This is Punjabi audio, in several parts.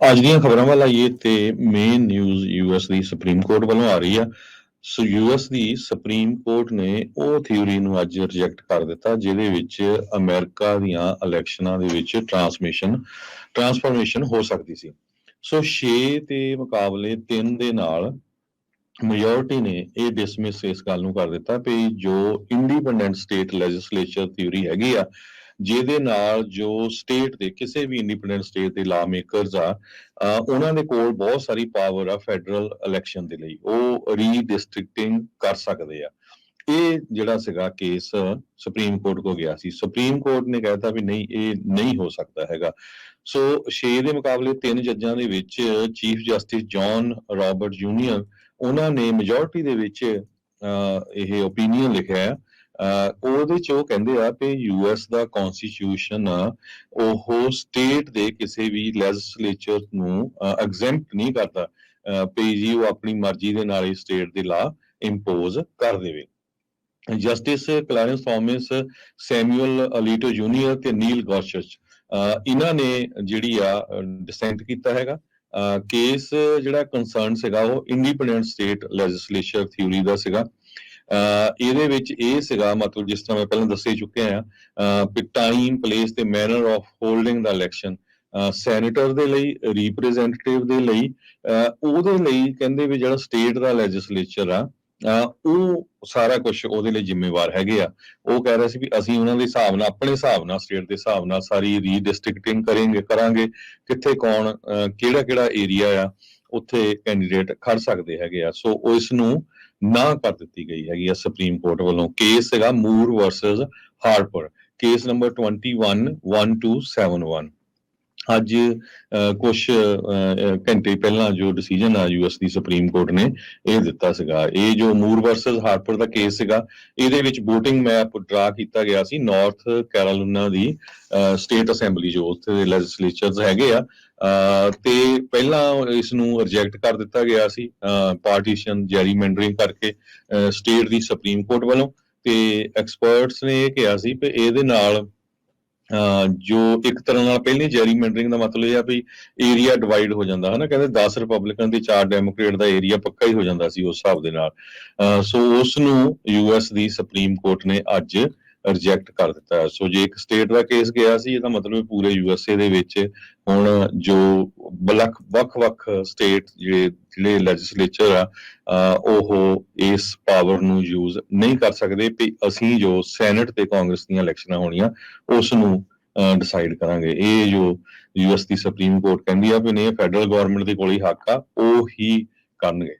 ਅੱਜ ਦੀਆਂ ਖਬਰਾਂ ਵੱਲ ਆਈਏ ਤੇ ਮੇਨ ਨਿਊਜ਼ ਯੂਐਸ ਦੀ ਸੁਪਰੀਮ ਕੋਰਟ ਵੱਲੋਂ ਆ ਰਹੀ ਆ। ਸੋ ਯੂਐਸ ਦੀ ਸੁਪਰੀਮ ਕੋਰਟ ਨੇ ਉਹ ਥਿਊਰੀ ਨੂੰ ਅੱਜ ਰਿਜੈਕਟ ਕਰ ਦਿੱਤਾ ਜਿਹਦੇ ਵਿੱਚ ਅਮਰੀਕਾ ਦੀਆਂ ਇਲੈਕਸ਼ਨਾਂ ਦੇ ਵਿੱਚ ਟਰਾਂਸਫਰਮੇਸ਼ਨ ਹੋ ਸਕਦੀ ਸੀ। ਸੋ 6 ਦੇ ਮੁਕਾਬਲੇ 3 ਦੇ ਨਾਲ ਮੈਜੋਰਟੀ ਨੇ ਇਹ ਡਿਸਮਿਸ ਇਸ ਗੱਲ ਨੂੰ ਕਰ ਦਿੱਤਾ ਵੀ ਜੋ ਇੰਡੀਪੈਂਡੈਂਟ ਸਟੇਟ ਲੈਜਿਸਲੇਚਰ ਥਿਊਰੀ ਹੈਗੀ ਆ, ਜਿਹਦੇ ਨਾਲ ਜੋ ਸਟੇਟ ਦੇ ਕਿਸੇ ਵੀ ਇੰਡੀਪੈਂਡੈਂਟ ਸਟੇਟ ਦੇ ਲਾ ਮੇਕਰਸ ਆ, ਉਹਨਾਂ ਦੇ ਕੋਲ ਬਹੁਤ ਸਾਰੀ ਪਾਵਰ ਆ ਫੈਡਰਲ ਇਲੈਕਸ਼ਨ ਦੇ ਲਈ, ਉਹ ਰੀਡਿਸਟ੍ਰਿਕਟਿੰਗ ਕਰ ਸਕਦੇ ਆ। ਇਹ ਜਿਹੜਾ ਸੀਗਾ ਕੇਸ ਸੁਪਰੀਮ ਕੋਰਟ ਕੋ ਗਿਆ ਸੀ। ਸੁਪਰੀਮ ਕੋਰਟ ਨੇ ਕਹਿਤਾ ਵੀ ਨਹੀਂ, ਇਹ ਨਹੀਂ ਹੋ ਸਕਦਾ ਹੈਗਾ। ਸੋ 6 ਦੇ ਮੁਕਾਬਲੇ 3 ਜੱਜਾਂ ਦੇ ਵਿੱਚ chief justice John Robert junior, ਉਹਨਾਂ ਨੇ ਮੈਜੋਰਟੀ ਦੇ ਵਿੱਚ ਇਹ ਓਪੀਨੀਅਨ ਲਿਖਿਆ। ਉਹਦੇ ਚ ਉਹ ਕਹਿੰਦੇ ਆ ਕਿ ਯੂਐਸ ਦਾ ਕਨਸਟੀਟਿਊਸ਼ਨ ਉਹ ਸਟੇਟ ਦੇ ਕਿਸੇ ਵੀ ਲੈਜਿਸਲੇਚਰ ਨੂੰ ਐਗਜ਼ੈਂਪਟ ਨਹੀਂ ਕਰਦਾ ਵੀ ਜੀ ਉਹ ਆਪਣੀ ਮਰਜ਼ੀ ਦੇ ਨਾਲ ਹੀ ਸਟੇਟ ਦੇ ਲਾ ਇੰਪੋਜ਼ ਕਰ ਦੇਵੇ। Justice Clarence Thomas, Samuel ਅਲੀਟੋ junior ਤੇ ਨੀਲ ਗੌਰਸਚ, ਇਹਨਾਂ ਨੇ ਜਿਹੜੀ ਆ ਡਿਸੈਂਟ ਕੀਤਾ ਹੈਗਾ। ਕੇਸ ਜਿਹੜਾ ਕੰਸਰਨ ਸੀਗਾ ਉਹ ਇੰਡੀਪੈਂਡੈਂਟ ਸਟੇਟ ਲੈਜਿਸਲੇਚਰ ਥਿਊਰੀ ਦਾ ਸੀਗਾ। ਇਹਦੇ ਵਿੱਚ ਇਹ ਸੀਗਾ, ਮਤਲਬ ਜਿਸ ਤਰ੍ਹਾਂ ਮੈਂ ਪਹਿਲਾਂ ਦੱਸੇ ਚੁੱਕੇ ਆ, ਟਾਈਮ, ਪਲੇਸ ਤੇ manner of holding the election, senator ਦੇ ਲਈ, ਰਿਪਰੈਜ਼ੈਂਟੇਟਿਵ ਦੇ ਲਈ, ਉਹਦੇ ਲਈ ਕਹਿੰਦੇ ਵੀ ਜਿਹੜਾ ਸਟੇਟ ਦਾ ਲੈਜਿਸਲੇਚਰ ਆ ਉਹ ਸਾਰਾ ਕੁਝ ਉਹਦੇ ਲਈ ਜ਼ਿੰਮੇਵਾਰ ਹੈਗੇ ਆ। ਉਹ ਕਹਿ ਰਹੇ ਸੀ ਵੀ ਅਸੀਂ ਉਹਨਾਂ ਦੇ ਹਿਸਾਬ ਨਾਲ, ਆਪਣੇ ਹਿਸਾਬ ਨਾਲ, ਸਟੇਟ ਦੇ ਹਿਸਾਬ ਨਾਲ ਸਾਰੀ ਰੀਡਿਸਟ੍ਰਿਕਟਿੰਗ ਕਰਾਂਗੇ, ਕਿੱਥੇ ਕੌਣ ਕਿਹੜਾ ਏਰੀਆ ਆ ਉੱਥੇ ਕੈਂਡੀਡੇਟ ਖੜ ਸਕਦੇ ਹੈਗੇ ਆ। ਸੋ ਇਸ ਨੂੰ ਨਾ ਕਰ ਦਿੱਤੀ ਗਈ ਹੈਗੀ ਆ ਸੁਪਰੀਮ ਕੋਰਟ ਵੱਲੋਂ। ਕੇਸ ਸੀਗਾ ਮੂਰ ਵਰਸਸ ਹਾਰਪਰ, ਕੇਸ ਨੰਬਰ 21-1271। ਅੱਜ ਕੁਝ ਘੰਟੇ ਪਹਿਲਾਂ ਜੋ ਡਿਸੀਜਨ ਆ ਯੂਐਸ ਦੀ ਸੁਪਰੀਮ ਕੋਰਟ ਨੇ ਇਹ ਦਿੱਤਾ ਸੀਗਾ। ਇਹ ਜੋ ਮੂਰ ਵਰਸਸ ਹਾਰਪਰ ਦਾ ਕੇਸ ਸੀਗਾ, ਇਹਦੇ ਵਿੱਚ VOTING ਮੈਪ ਡਰਾ ਕੀਤਾ ਗਿਆ ਸੀ ਨਾਰਥ ਕੈਰੋਲਿਨਾ ਦੀ ਸਟੇਟ ਅਸੈਂਬਲੀ, ਜੋ ਉੱਥੇ ਦੇ ਲੈਜਿਸਲੇਚਰਸ ਹੈਗੇ ਆ, ਤੇ ਪਹਿਲਾਂ ਇਸ ਨੂੰ ਰਿਜੈਕਟ ਕਰ ਦਿੱਤਾ ਗਿਆ ਸੀ ਪਾਰਟੀਸ਼ਨ ਜੈਰੀਮੈਂਡਰਿੰਗ ਕਰਕੇ ਸਟੇਟ ਦੀ ਸੁਪਰੀਮ ਕੋਰਟ ਵੱਲੋਂ। ਤੇ ਐਕਸਪਰਟਸ ਨੇ ਇਹ ਕਿਹਾ ਸੀ ਕਿ ਇਹਦੇ ਨਾਲ ਜੋ ਇੱਕ ਤਰ੍ਹਾਂ ਨਾਲ ਪਹਿਲੀ ਜੈਰੀਮੈਂਡਰਿੰਗ ਦਾ ਮਤਲਬ ਇਹ ਆ ਵੀ ਏਰੀਆ ਡਿਵਾਈਡ ਹੋ ਜਾਂਦਾ ਹਨਾ, ਕਹਿੰਦੇ 10 ਰਿਪਬਲਿਕਨ ਤੇ 4 ਡੈਮੋਕ੍ਰੇਟ ਦਾ ਏਰੀਆ ਪੱਕਾ ਹੀ ਹੋ ਜਾਂਦਾ ਸੀ ਉਸ ਹਿਸਾਬ ਦੇ ਨਾਲ। ਸੋ ਉਸ ਨੂੰ ਯੂਐਸ ਦੀ ਸੁਪਰੀਮ ਕੋਰਟ ਨੇ ਅੱਜ ਰਿਜੈਕਟ ਕਰ ਦਿੱਤਾ। ਸੋ ਜੇ ਇੱਕ ਸਟੇਟ ਦਾ ਕੇਸ ਗਿਆ ਸੀ, ਇਹਦਾ ਮਤਲਬ ਪੂਰੇ ਯੂਐਸਏ ਦੇ ਵਿੱਚ ਹੁਣ ਜੋ ਵੱਖ-ਵੱਖ ਸਟੇਟ ਜਿਹੜੇ ਲੈਜਿਸਲੇਚਰ ਆ ਉਹ ਇਸ ਪਾਵਰ ਨੂੰ ਯੂਜ਼ ਨਹੀਂ ਕਰ ਸਕਦੇ ਵੀ ਅਸੀਂ ਜੋ ਸੈਨੇਟ ਤੇ ਕਾਂਗਰਸ ਦੀਆਂ ਇਲੈਕਸ਼ਨਾਂ ਹੋਣੀਆਂ ਉਸ ਨੂੰ ਡਿਸਾਈਡ ਕਰਾਂਗੇ। ਇਹ ਜੋ ਯੂਐਸ ਦੀ ਸੁਪਰੀਮ ਕੋਰਟ ਕਹਿੰਦੀ ਆ ਵੀ ਨਹੀਂ, ਫੈਡਰਲ ਗਵਰਨਮੈਂਟ ਦੇ ਕੋਲ ਹੀ ਹੱਕ ਆ, ਉਹ ਹੀ ਕਰਨਗੇ।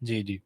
ਜੀ ਜੀ।